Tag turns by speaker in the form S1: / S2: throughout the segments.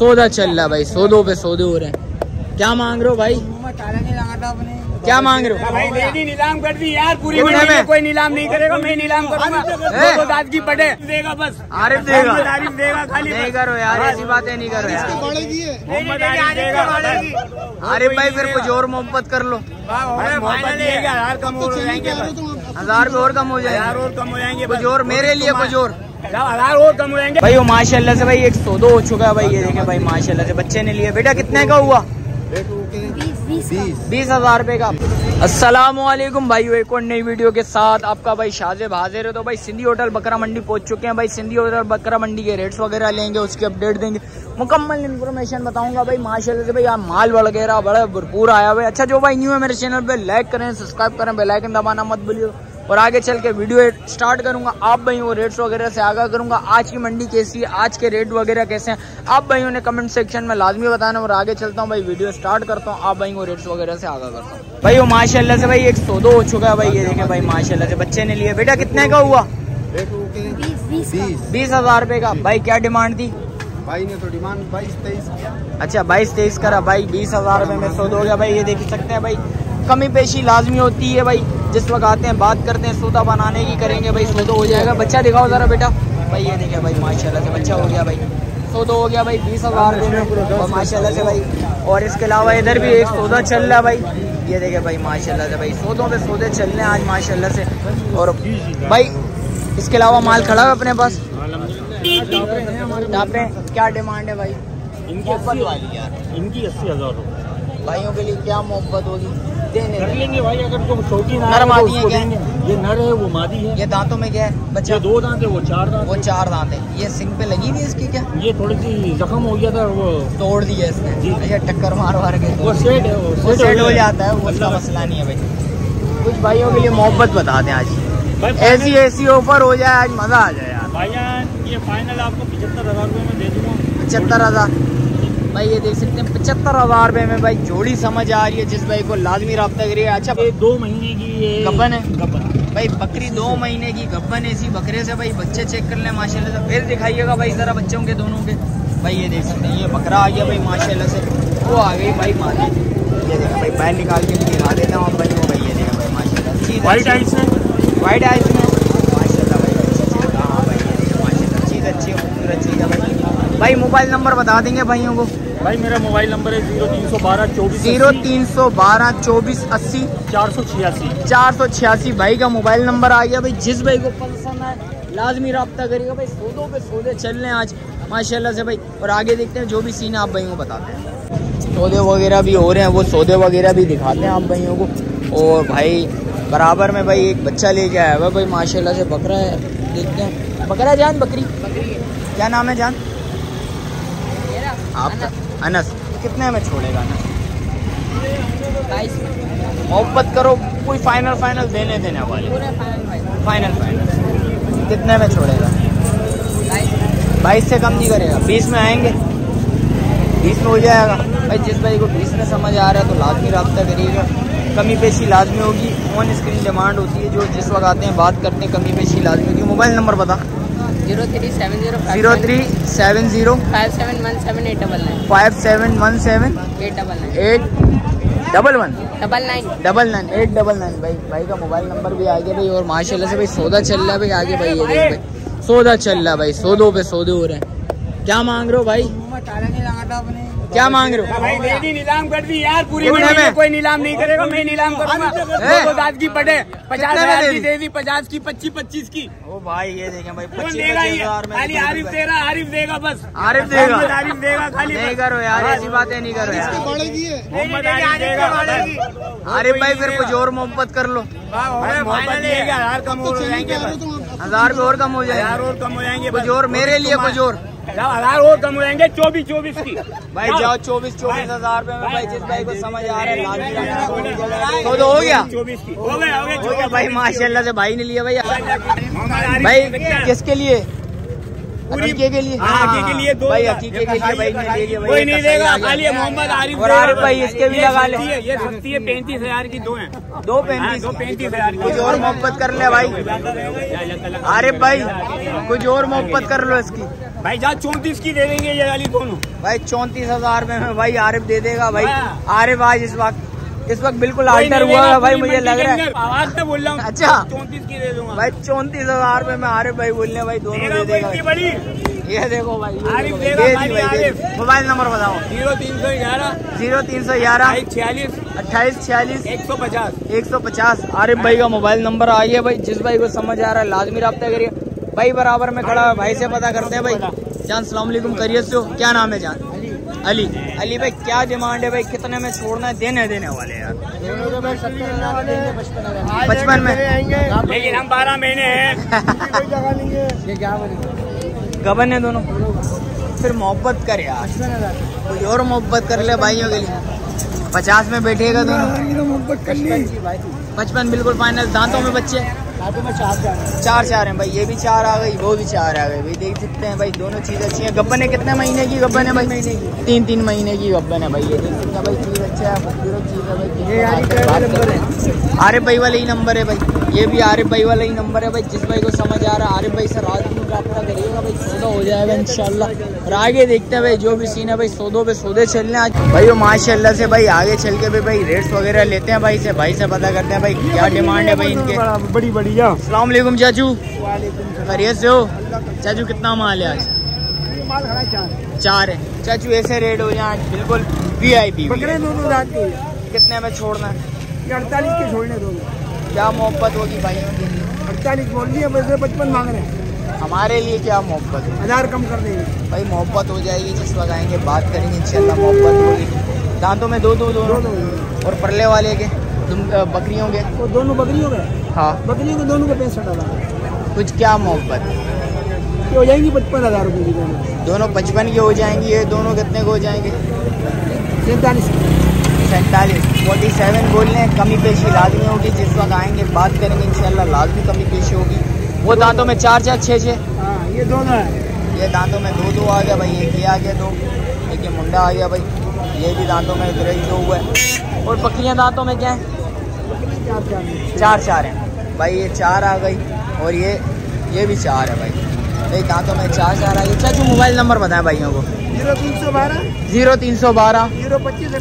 S1: सौदा चल रहा है भाई, सौदों पे सौदे हो रहे हैं। क्या मांग रहे हो भाई? क्या मांग रहे हो?
S2: भाई नीलाम कर दी यार, पूरी मंडी में कोई नीलाम नहीं करेगा, मैं नीलाम करूंगा। तो दाद की पड़े देगा बस,
S1: आरिफ देगा,
S2: आरिफ देगा खाली।
S1: नहीं करो यार, ऐसी बातें नहीं करो यार। आरिफ भाई फिर कुछ और मोहब्बत कर लो।
S2: 1000 कम हो जाएंगे,
S1: 1000 भी और कम हो जाएंगे,
S2: और कम हो जाएंगे
S1: कुछ और मेरे लिए, कुछ और
S2: 1000 और कम हो जाएंगे
S1: भाई। वो माशाल्लाह से भाई एक सौदा हो चुका है भाई, ये देखें भाई माशाल्लाह से बच्चे ने लिए। बेटा कितने का हुआ? 20,000 रुपए का। अस्सलामुअलैकुम भाई, एक और नई वीडियो के साथ आपका भाई शाजिब हाजिर है। तो भाई सिंधी होटल बकरा मंडी पहुंच चुके हैं भाई। सिंधी होटल बकरा मंडी के रेट्स वगैरह लेंगे, उसकी अपडेट देंगे, मुकम्मल इन्फॉर्मेशन बताऊंगा भाई माशाल्लाह से भाई। यहाँ माल वगैरह बड़ा भरपूर आया हुआ है। अच्छा जो भाई न्यू है मेरे चैनल पे, लाइक करें, सब्सक्राइब करें, बेल आइकन दबाना मत भूलिए। और आगे चल के वीडियो स्टार्ट करूंगा, आप भाई वो रेट्स वगैरह से आगाह करूंगा। आज की मंडी कैसी है, आज के रेट वगैरह कैसे हैं, आप भाइयों ने कमेंट सेक्शन में लाजमी बताना। और आगे चलता हूं भाई, वीडियो स्टार्ट करता हूं, आप भाई वो रेट्स वगैरह से आगाह करता हूं भाई। वो माशाल्लाह से भाई एक सौदा हो चुका है भाई, ये देखें भाई माशाल्लाह से बच्चे ने लिए। बेटा कितने का हुआ? 20,000 रुपए का। भाई क्या डिमांड थी?
S3: भाई ने तो डिमांड 22-23 किया।
S1: अच्छा 22-23 करा भाई। 20,000 रुपए में सौदा हो गया भाई। ये देख सकते हैं भाई, कमी पेशी लाजमी होती है भाई, जिस वक्त आते हैं बात करते हैं, सौदा बनाने की करेंगे भाई, सौदा हो जाएगा। बच्चा दिखाओ जरा बेटा। भाई ये देखे भाई माशाल्लाह से बच्चा हो गया भाई, सौदा हो गया भाई 20,000 रुपये में माशाल्लाह से भाई। और इसके अलावा इधर भी एक सौदा चल रहा है भाई, ये देखे भाई माशाल्लाह से भाई, सौदों पे सौदे चल रहे हैं आज माशाल्लाह से। और भाई इसके अलावा माल खड़ा है अपने पास। टापरे क्या डिमांड है भाई?
S3: इनकी 80 वाली यार, इनकी 80,000 रुपये।
S1: भाइयों के लिए क्या मोहब्बत होगी, देने
S3: कर लेंगे भाई। अगर तुम शौकीन
S1: नर मादी है क्या?
S3: ये नर है, वो मादी है।
S1: ये दांतों में क्या है बच्चा?
S3: 2 दांत है, वो 4 दांत।
S1: वो 4 दांत है। ये सिंग पे लगी हुई इसकी क्या?
S3: ये थोड़ी सी जख्म हो गया था, वो
S1: तोड़ दिया इसने। अच्छा टक्कर मार के
S3: वो सेट है,
S1: वो सेट हो जाता है, वो उसका मसला नहीं है भाई। कुछ भाइयों के लिए मोहब्बत बता दें आज, ऐसी ऑफर हो जाए आज, मजा आ जाए यार।
S3: भाईजान ये फाइनल आपको 75,000 रुपये में दे दूंगा।
S1: 75,000 भाई, ये देख सकते हैं 75,000 रुपये में भाई जोड़ी समझ आ रही है, जिस भाई को लाजमी रब्ता करिए। अच्छा
S3: 2 महीने की
S1: गब्बन है,
S3: गब्बन
S1: भाई बकरी 2 महीने की गब्बन ऐसी बकरे से भाई बच्चे चेक कर लें माशाल्लाह से। फिर दिखाइएगा भाई जरा बच्चों के दोनों के। भाई ये देख सकते हैं, ये बकरा आ गया भाई माशाल्लाह से, वो आ गई भाई मादी। ये देखा भाई पैर निकाल के दिखा देता हूँ भाई, वो भाई ये देखा भाई माशाल्लाह
S3: वाइट आइस में,
S1: वाइट आइस में माशाल्लाह भाई। हाँ भाई ये देखा माशाल्लाह, चीज़ अच्छी है, खूबसूरत चीज़ है भाई। भाई मोबाइल नंबर बता देंगे भाइयों को।
S3: भाई मेरा मोबाइल नंबर है 0312 24
S1: 80
S3: 486।
S1: 486 भाई का मोबाइल नंबर आ गया भाई। जिस भाई को पसंद आए लाजमी रब्ता करिएगा भाई। सौदों पे सौदे चल रहे हैं आज माशाल्लाह से भाई। और आगे देखते हैं जो भी सीन है आप भाइयों को बताते हैं। सौदे वगैरह भी हो रहे हैं, वो सौदे वगैरह भी दिखाते हैं आप भाइयों को। और भाई बराबर में भाई एक बच्चा लेके आया हुआ भाई माशाल्लाह से, बकरा है, देखते हैं। बकरा जान, बकरी क्या नाम है जान आपका? अनस। कितने में छोड़ेगा अनस? 22 मोहब्बत करो, कोई फाइनल देने वाले फाइनल कितने में छोड़ेगा? 22 से कम नहीं करेगा? 20 में आएंगे? 20 में हो जाएगा भाई। जिस भाई को 20 में समझ आ रहा है तो लाजमी रब्ता करिएगा, कमी पेशी लाजमी होगी। ऑन स्क्रीन डिमांड होती है, जो जिस वक्त आते हैं बात करते हैं, कमी पेशी लाजमी होगी। मोबाइल नंबर बता।
S2: 0370
S1: 5717 899 भाई का मोबाइल नंबर भी आ गया भाई। और माशाल्लाह से भाई सौदा चल रहा है भाई आगे भाई, ये देख भाई सौदा चल रहा है भाई, सौदों पे सौदे हो रहे हैं। क्या मांग रहे हो भाई? क्या मांग रहे हो?
S2: भाई नीलाम कर दी यार, पूरी मंडी में कोई नीलाम नहीं करेगा, मैं नीलाम करूंगा। तो दाद की पड़े 50,000 की दे दी, 50 की 25 की।
S1: ओ भाई ये देखें भाई
S2: 25,000 में खाली आरिफ दे रहा, आरिफ देगा बस,
S1: आरिफ देगा
S2: खाली।
S1: नहीं करो यार, ऐसी बातें नहीं करो यार।
S2: मोहम्मद आरिफ देगा।
S1: आरिफ भाई फिर कुछ और मोहब्बत कर लो।
S2: 1000 कम हो जाएंगे,
S1: 1000 भी और कम हो जाएंगे,
S2: 1000 और कम हो जाएंगे।
S1: कुछ और मेरे लिए, कुछ और
S2: 1000 और कम हो जाएंगे। 24 की
S1: भाई जाओ। 24,000 रुपए में भाई, जिस भाई को समझ आ रहा है तो हो गया।
S2: 24 की हो गया
S1: भाई माशाल्लाह से भाई ने लिया भाई। भाई किसके लिए? अकीके के लिए?
S2: के लिए
S1: भाई अकीके के लिए भाई ने ले लिया।
S2: कोई नहीं देगा, खाली मोहम्मद आरिफ।
S1: और आरिफ भाई इसके भी लगा ले।
S2: ये सकती है 35,000 की, 2 हैं।
S1: 35,000 कुछ और मोहब्बत कर ले भाई। आरिफ भाई कुछ और मोहब्बत कर लो इसकी।
S2: भाई जहाँ 34 की दे देंगे ये वाली दोनों।
S1: भाई 34,000 में भाई आरिफ दे देगा भाई। आरिफ आज इस वक्त बिल्कुल अल्टर हुआ है भाई, मुझे लग रहा है।
S2: आवाज से बोल रहा हूँ।
S1: अच्छा
S2: 34 की दे दूंगा
S1: भाई। 34,000 में आरिफ भाई बोलने भाई दोनों दे देगा।
S2: बड़ी
S1: ये देखो भाई,
S2: आरिफ देगा भाई। आरिफ
S1: मोबाइल नंबर बताओ।
S2: 0311
S1: 46
S2: 46
S1: 150 आरिफ भाई का मोबाइल नंबर आ गया भाई। जिस भाई को समझ आ रहा है लाजमी रब्ता करिए भाई। बराबर में खड़ा है भाई से पता करते हैं भाई। जान सलाम अलैकुम, करिए से हो? क्या नाम है जान? अली भाई क्या डिमांड है भाई? कितने में छोड़ना है? देने वाले यार 55 में,
S2: लेकिन हम 12 महीने हैं।
S1: गबन है दोनों। फिर मोहब्बत कर यार, कोई और मोहब्बत कर ले भाइयों के लिए। 50 में बैठेगा दोनों।
S2: मोहब्बत कर ली।
S1: 55 बिल्कुल फाइनल। दांतों में बच्चे 4 हैं भाई। ये भी 4 आ गई, वो भी 4 आ गई भाई। देख सकते हैं भाई दोनों चीज़ अच्छी है। गब्बन है कितने महीने की गब्बन है भाई? 3 महीने की गब्बन है भाई। ये देख सकते हैं भाई, चीज़ अच्छा है, खूबसूरत चीज़ है भाई। आरिफ भाई वाला ही नंबर है भाई। ये भी आरिफ भाई वाला ही नंबर है भाई। जिस भाई को समझ आ रहा है आरिफ भाई से रात में रब्ता करिएगा भाई, सौदा हो जाएगा इंशाल्लाह। और आगे देखते हैं भाई जो भी सीन है भाई, सौदों पे सौदे चलने आज भाई। वो माशाल्लाह से भाई आगे चल के भी भाई रेट्स वगैरह लेते हैं भाई से पता करते हैं भाई क्या डिमांड है भाई इनके।
S2: बड़ी बढ़िया।
S1: अस्सलाम वालेकुम चाचू, खैरियत से हो? चाचू कितना माल है आज?
S2: माल खड़ा
S1: 4 है चाचू। ऐसे रेट हो जाए बिल्कुल VIP।
S2: दोनों रात के
S1: कितने में छोड़ना है?
S2: 48 के छोड़ने दोनों।
S1: क्या मोहब्बत होगी भाइयों के लिए?
S2: 48 बोल दिए, वैसे 55 मांग रहे हैं।
S1: हमारे लिए क्या मोहब्बत है?
S2: 1000 कम कर देंगे
S1: भाई। मोहब्बत हो जाएगी, जिस वक्त आएंगे बात करेंगे इंशाल्लाह, मोहब्बत होगी। दांतों में दो और परले वाले के बकरियों के
S2: वो दोनों बकरियों के।
S1: हाँ
S2: बकरियों के दोनों के 65,000।
S1: कुछ क्या मोहब्बत
S2: हो जाएंगी 55,000 रुपये की
S1: दोनों 55 की हो जाएंगी। ये दोनों कितने के हो जाएंगे?
S2: 47
S1: 47 बोल रहे हैं। कमी पेशी लाजमी होगी, जिस वक्त आएंगे बात करेंगे इंशाल्लाह, लाजमी कमी पेशी होगी। वो दांतों में 4 6।
S2: हाँ ये दोनों है।
S1: ये दांतों में 2 आ गया भाई। एक ये आ गया 2, एक ये मुंडा आ गया भाई। ये भी दांतों में ग्रे जो हुआ है। और बकरियां दांतों में क्या है? 4 हैं भाई। ये 4 आ गई और ये भी 4 है भाई। भाई दांतों में 4 आ गई। चाचू मोबाइल नंबर बताएं भाइयों को।
S2: 0312 025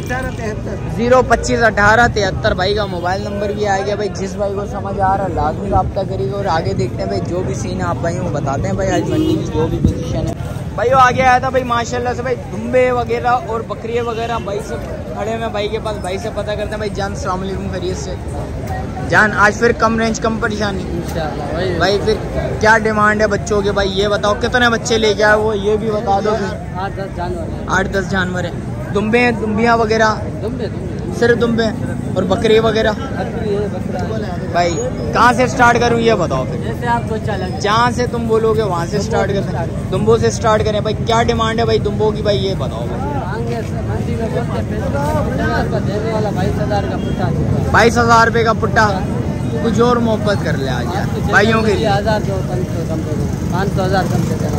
S1: 18 73 भाई का मोबाइल नंबर भी आ गया भाई। जिस भाई को समझ आ रहा है लाजमी रब्ता करिएगा। और आगे देखते हैं भाई जो भी सीन है आप भाइयों को बताते हैं भाई। आज मंडी की जो भी पोजीशन है भाई, वो आगे आया था भाई माशाल्लाह से भाई। दुम्बे वगैरह और बकरियाँ वगैरह भाई से खड़े में भाई के पास। भाई से पता करते हैं भाई। जान सलाम अलैकुम, खैरियत से? जान आज फिर कम रेंज कम परेशानी इंशाल्लाह भाई। फिर क्या डिमांड है बच्चों के भाई? ये बताओ कितने बच्चे लेके आए वो ये भी बता दो। 8-10 जानवर है। दुम्बे हैं, दुम्बियाँ वगैरह? सिर्फ दुम्बे और बकरी वगैरह भाई। कहाँ से स्टार्ट करूँ ये बताओ फिर?
S2: जैसे आपको अच्छा लगे,
S1: जहाँ से तुम बोलोगे वहाँ से स्टार्ट करें। दुम्बों से स्टार्ट करें भाई। क्या डिमांड है भाई दुम्बों की भाई ये बताओ भाई। 22,000 रुपये का पुट्टा। कुछ और मोहब्बत कर ले आज यार भाइयों के लिए।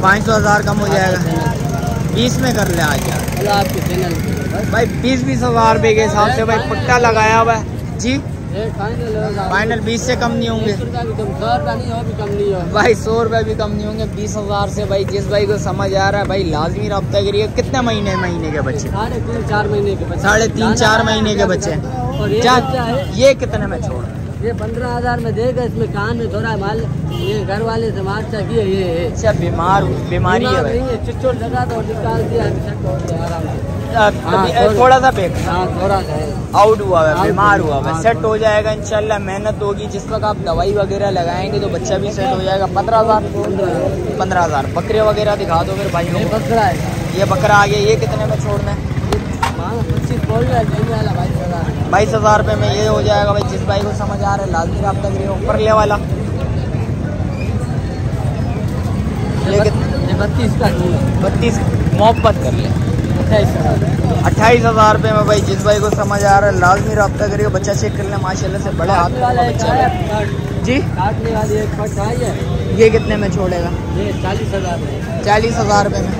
S1: 500,000 कम हो जाएगा। 20 में कर ले आज यार
S2: आपके चैनल
S1: भाई। 20,000 रुपये के हिसाब से भाई पुट्टा लगाया हुआ है जी। फाइनल 20 से कम नहीं होंगे भाई। 100 रुपये भी कम नहीं होंगे 20,000 से भाई। जिस भाई को समझ आ रहा है भाई लाजमी रब्ता करिए। कितने महीने के बच्चे?
S2: 3-4 महीने के बच्चे।
S1: 3.5-4 महीने के बच्चे। ये कितने में छोड़?
S2: ये 15,000 में देगा। इसमें कान में थोड़ा माल ये घर वाले से मार चाहिए। ये
S1: अच्छा बीमारी है भाई।
S2: चिट्ठोर लगा तो निकाल दिया
S1: थोड़ा सा पेट
S2: थोड़ा सा
S1: आउट हुआ है, बीमार हुआ है। सेट हो जाएगा इंशाल्लाह। मेहनत होगी। जिस वक्त आप दवाई वगैरह लगाएंगे तो बच्चा भी सेट हो जाएगा। 15,000 बकरे वगैरह दिखा दो फिर भाई।
S2: बकरा है,
S1: ये बकरा आ गया। ये कितने में छोड़ना है?
S2: 25 बोल रहा है।
S1: 22,000 रुपये में ये हो जाएगा भाई। जिस भाई को समझ आ रहा है लाजमी रब्ता करिए। ऊपर ले वाला
S2: ये 32 का
S1: 32 मोहब्बत कर ले। 28,000 रुपये में भाई। जिस भाई को समझ आ रहा है लाजमी रब्ता करिए। बच्चा चेक कर ले माशाल्लाह से बड़े हाथ वाला बच्चा है जी।
S2: काटने वाली एक फट आई है।
S1: ये कितने में छोड़ेगा?
S2: ये 40,000
S1: 40,000 रुपये में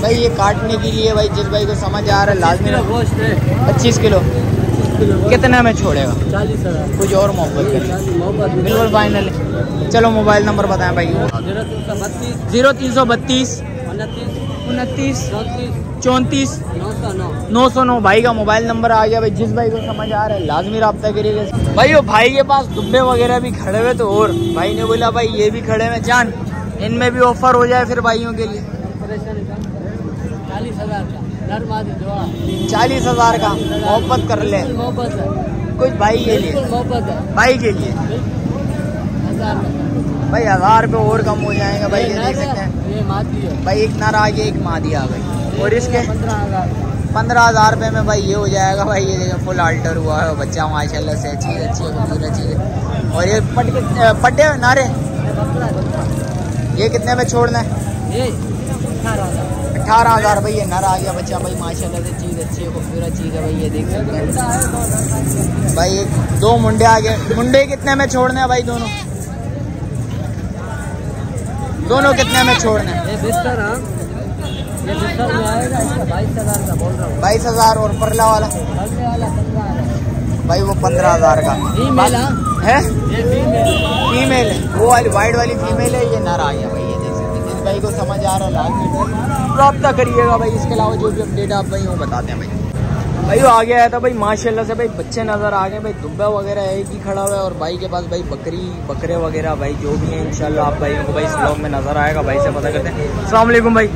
S1: भाई। ये काटने के लिए भाई जिस भाई को समझ आ रहा है लाजमी
S2: 25
S1: 25 किलो कितने में छोड़ेगा?
S2: 40,000।
S1: कुछ और मोहब्बत करें, बिल्कुल फाइनल है। चलो मोबाइल नंबर बताएं भाई। 0332 29 34 909 भाई का मोबाइल नंबर आ गया भाई। जिस भाई को समझ आ रहा है लाजमी रब्ता करिएगा भाई। वो भाई के पास दुब्बे वगैरह भी खड़े हुए तो और भाई ने बोला भाई ये भी खड़े हैं जान, इनमें भी ऑफर हो जाए फिर भाइयों के लिए। 40,000 का मोहब्बत कर ले कुछ भाई के लिए, भाई के लिए भाई 1000 रुपये और कम हो जाएंगे भाई। ये देख सकते हैं भाई, एक नर आ गया एक मादी आ गई और इसके 15,000 रुपये में भाई ये हो जाएगा भाई। ये देखो फुल अल्टर हुआ है बच्चा माशाल्लाह से, चीज़ अच्छी है खूबसूरत चीज़ है। और ये पट्टे नारे ये कितने में छोड़ना है? 18,000 भाई। ये नर आ गया बच्चा भाई माशाल्लाह से, चीज़ अच्छी है खूबसूरत चीज़ है भाई। ये देख सकते हैं भाई। एक 2 मुंडे आ गए। मुंडे कितने में छोड़ने हैं भाई? दोनों कितने में छोड़ने हैं? 22,000 और परला वाला भाई वो 15,000 का है। फीमेल है वो वाली, वाइट वाली फीमेल है। ये नर आ गया भाई। ये देख सकते हैं। जिस भाई को समझ आ रहा है लाजमी रब्ता करिएगा भाई। इसके अलावा जो भी अपडेट आप भाई वो बताते हैं भाई। भाई वो आ गया था भाई माशाल्लाह से भाई, बच्चे नज़र आ गए भाई। दुब्बा वगैरह एक ही खड़ा हुआ है और भाई के पास भाई बकरे वगैरह भाई जो भी हैं इंशाल्लाह आप भाइयों को भाई इस ब्लॉग में नज़र आएगा। भाई से पता करते हैं। अस्सलाम वालेकुम भाई,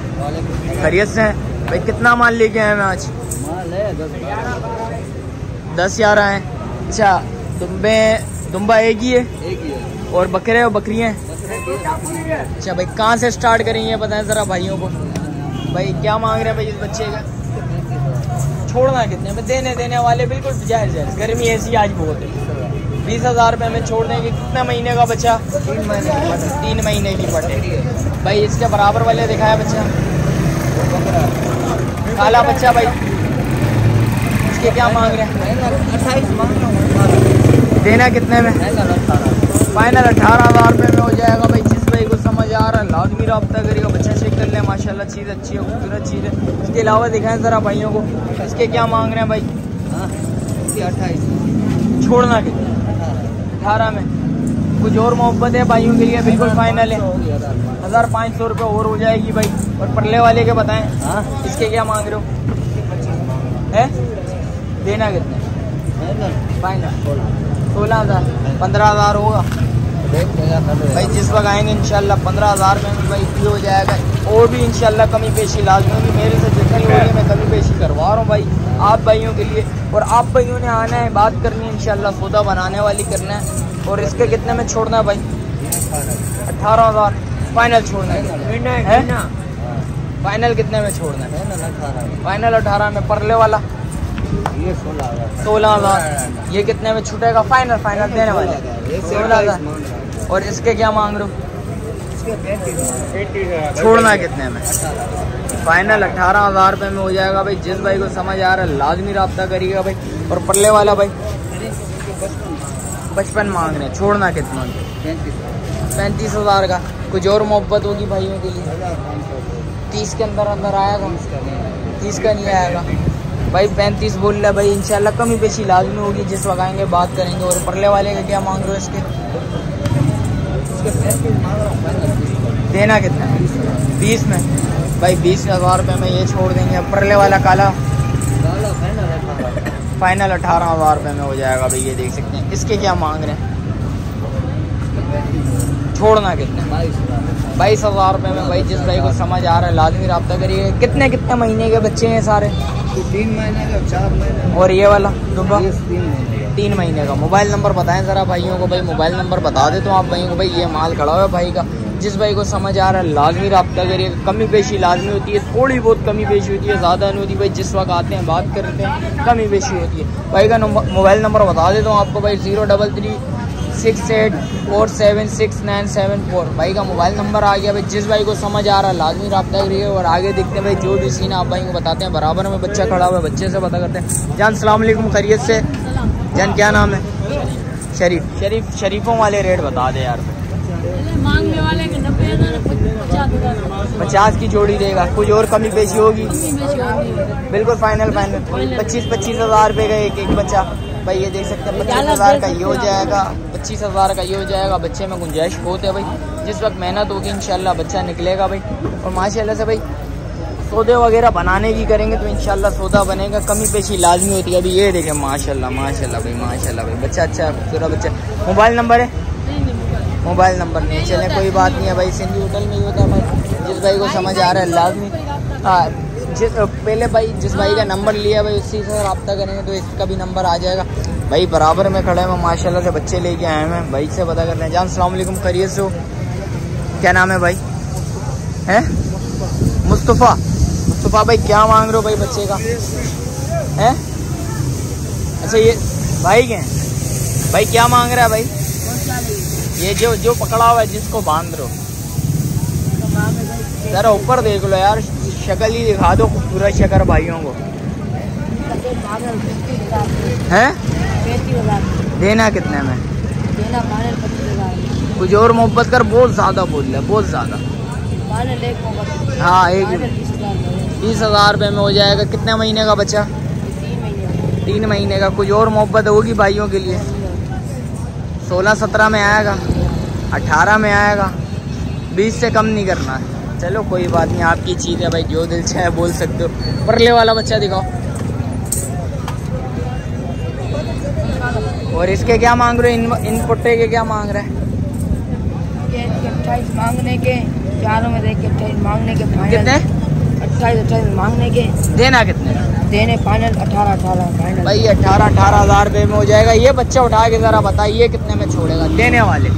S1: खैरियत से हैं भाई? कितना माल लेके आए हैं आज? 10-11 हैं। अच्छा दुम्बा एक ही है और बकरे और बकरियाँ हैं? अच्छा भाई कहाँ से स्टार्ट करेंगे बताएं ज़रा भाइयों को। भाई क्या मांग रहे हैं भाई इस बच्चे का? छोड़ना कितने में? देने वाले बिल्कुल जायज़। गर्मी ऐसी आज बहुत है। 20,000 रुपये में छोड़ देंगे। कितने महीने का बच्चा? 3 महीने की पटे भाई। इसके बराबर वाले दिखाया बच्चा, काला बच्चा भाई। इसके क्या मांग रहे हैं? 28 मांग रहा हूँ। देना कितने में? फाइनल 18,000 रुपये में हो जाएगा भाई। जिस भाई को समझ आ रहा है लाजमी रब्ता करेगा। बच्चा चेक कर ले माशाल्लाह, चीज़ अच्छी है खूबसूरत चीज़ है। इसके अलावा दिखाएं ज़रा भाइयों को। इसके क्या मांग रहे हैं भाई? 28। छोड़ना कितना? 18 में। कुछ और मोहब्बत है भाइयों के लिए बिल्कुल फाइनल है। 1,500 रुपये और हो जाएगी भाई। और परले वाले के बताएं। इसके क्या मांग रहे हो? है देना कितना? फाइनल 16,000। 15,000 होगा भाई। जिस वक्त आएंगे इंशाल्लाह 15,000 में भाई भी हो जाएगा। और भी इंशाल्लाह कमी पेशी लाजमी होगी। मेरे से जितनी हो रही है मैं कमी पेशी करवा रहा हूँ भाई आप भाइयों के लिए। और आप भाइयों ने आना है, बात करनी है इंशाल्लाह, सौदा बनाने वाली करना है। और इसके कितने में छोड़ना है भाई? 18,000 फाइनल छोड़ना है। फाइनल कितने में छोड़ना है? फाइनल 18 में। परले वाला ये 16,000। ये कितने में छूटेगा? फाइनल देने वाले 16,000। और इसके क्या मांग रहे हो? छोड़ना कितने में? फाइनल 18,000 रुपये में हो जाएगा भाई। जिस भाई को समझ आ रहा है लाजमी रब्ता करिएगा भाई। और परले वाला भाई 55 मांग रहे हैं। छोड़ना कितना? 35,000 का। कुछ और मोहब्बत होगी भाइयों के लिए? 30 के अंदर आएगा? 30 का नहीं आएगा भाई। 35 बोल रहा भाई। इंशाल्लाह कमी पेशी लाजमी होगी। जिस वक्त आएंगे बात करेंगे। और परले वाले का क्या मांग रहे हो? इसके देना कितना? 20 में भाई। 20,000 रुपये में ये छोड़ देंगे। परले वाला काला फाइनल 18,000 रुपये में हो जाएगा भाई। ये देख सकते हैं। इसके क्या मांग रहे हैं? छोड़ना कितने? 22,000 रुपये में भाई। जिस भाई को समझ आ रहा है लाजमी रब्ता करिए। कितने महीने के बच्चे हैं सारे?
S2: 3 महीने का, 4 महीने।
S1: और ये वाला दुब्बा
S2: 3
S1: महीने का। मोबाइल नंबर बताएं ज़रा भाइयों को भाई। मोबाइल नंबर बता दे तो आप भाइयों को भाई। ये माल खड़ा हुआ है भाई का। जिस भाई को समझ आ रहा है लाजमी रब्ता करिए। कमी पेशी लाजमी होती है, थोड़ी बहुत कमी पेशी होती है, ज़्यादा नहीं होती भाई। जिस वक्त आते हैं बात करते हैं कमी पेशी होती है भाई। का मोबाइल नंबर बता देता हूँ आपको भाई। 033 68476974 भाई का मोबाइल नंबर आ गया भाई। जिस भाई को समझ आ रहा है लाजमी रब्ता करिए। और आगे देखते हैं भाई जो भी सीन आप भाई को बताते हैं। बराबर में बच्चा खड़ा हुआ है, बच्चे से पता करते हैं। जान सलाम अलैकुम, खैरियत से? जान क्या नाम है? शरीफ। शरीफों वाले रेट बता दे यार।
S4: मांगने वाले के
S1: 50 की जोड़ी देगा। कुछ और कमी पेशी होगी? बिल्कुल फाइनल 25,000 रुपये का एक बच्चा। भाई ये देख सकते हैं 25,000 का ये हो जाएगा, 25,000 का ये हो जाएगा। बच्चे में गुंजाइश बहुत है भाई, जिस वक्त मेहनत होगी इंशाल्लाह बच्चा निकलेगा भाई। और माशाल्लाह से भाई सौदे वगैरह बनाने की करेंगे तो इंशाल्लाह सौदा बनेगा, कमी पेशी लाजमी होती है। अभी ये देखें माशाल्लाह माशाल्लाह भाई, माशाल्लाह भाई बच्चा अच्छा है, खूबसूरत बच्चा। मोबाइल नंबर है? मोबाइल नंबर नहीं, चले कोई बात नहीं है भाई, सिंधी होटल में ही होता है भाई। जिस भाई को समझ आ रहा है लाजमी, हाँ पहले भाई जिस भाई का नंबर लिया भाई उसी से रब्ता करेंगे तो इसका भी नंबर आ जाएगा भाई। बराबर में खड़े हैं माशाल्लाह से, बच्चे लेके आए हैं भाई से पता करते हैं। जान अस्सलाम वालेकुम, खैरियत से हो? क्या नाम है भाई? है मुस्तफ़ा? मुस्तफ़ा भाई क्या मांग रहे हो भाई बच्चे का? है अच्छा ये भाई के भाई क्या मांग रहा है भाई? ये जो पकड़ा हुआ है जिसको बांध रहे हो, जरा ऊपर देख लो यार, शक्ल ही दिखा दो खूबसूरत शक्ल भाइयों को। हैं देना कितने में?
S4: देना 25,000।
S1: कुछ और मोहब्बत कर, बहुत ज्यादा बोल रहा है, बहुत ज्यादा। हाँ एक 20,000 रुपये में हो जाएगा। कितने महीने का बच्चा? 3 महीने का। कुछ और मोहब्बत होगी भाइयों के लिए? 16-17 में आएगा, 18 में आएगा, 20 से कम नहीं करना है। चलो कोई बात नहीं, आपकी चीज़ है भाई, जो दिल चाहे बोल सकते हो। परले वाला बच्चा दिखाओ। और इसके क्या मांग रहे हो? इन पुट्टे के क्या मांग रहे हैं?
S4: 28 मांगने के, चारों में देख के 28 मांगने के।
S1: कितने?
S4: 28 मांगने के।
S1: देना कितने?
S4: देने फाइनल 18 फाइनल
S1: भाई 18 हज़ार रुपये में हो जाएगा। ये बच्चा उठा के ज़रा बताइए कितने में छोड़ेगा देने वाले?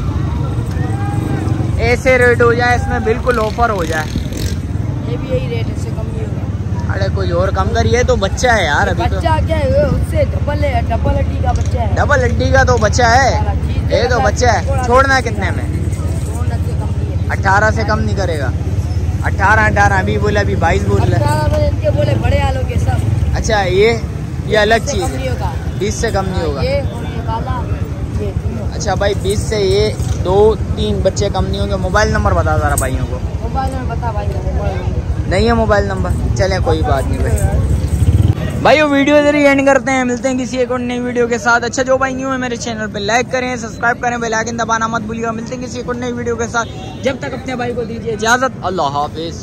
S1: ऐसे रेट हो जाए, इसमें बिल्कुल ऑफर हो जाए।
S4: ये भी यही रेट, इससे कम नहीं होगा।
S1: अरे कुछ और कम करिए, तो बच्चा है यार अभी।
S4: बच्चा
S1: तो
S4: क्या है उससे डबल हड्डी का बच्चा है।
S1: डबल हड्डी का तो बच्चा है, ये तो बच्चा है। छोड़ना कितने में? 18 से कम नहीं करेगा। 18 अभी बोला, अभी 22 बोल रहा है।
S4: इनके बोले बड़े आलू के सब।
S1: अच्छा ये अलग चीज़ है, 20 से कम नहीं होगा।
S4: ये और ये काला, ये तीनों।
S1: अच्छा भाई 20 से ये 2-3 बच्चे कम नहीं होंगे। मोबाइल नंबर बता ज़रा भाइयों को।
S4: मोबाइल नंबर बता भाई,
S1: नहीं है मोबाइल नंबर? चलें कोई बात नहीं भाई वो वीडियो इधर ही एंड करते हैं। मिलते हैं किसी एक और नई वीडियो के साथ। अच्छा जो भाई न्यू है मेरे चैनल पे लाइक करें, सब्सक्राइब करें, बेल आइकन दबाना मत भूलिएगा। मिलते हैं किसी एक और नई वीडियो के साथ, जब तक अपने भाई को दीजिए इजाज़त। अल्लाह हाफिज़।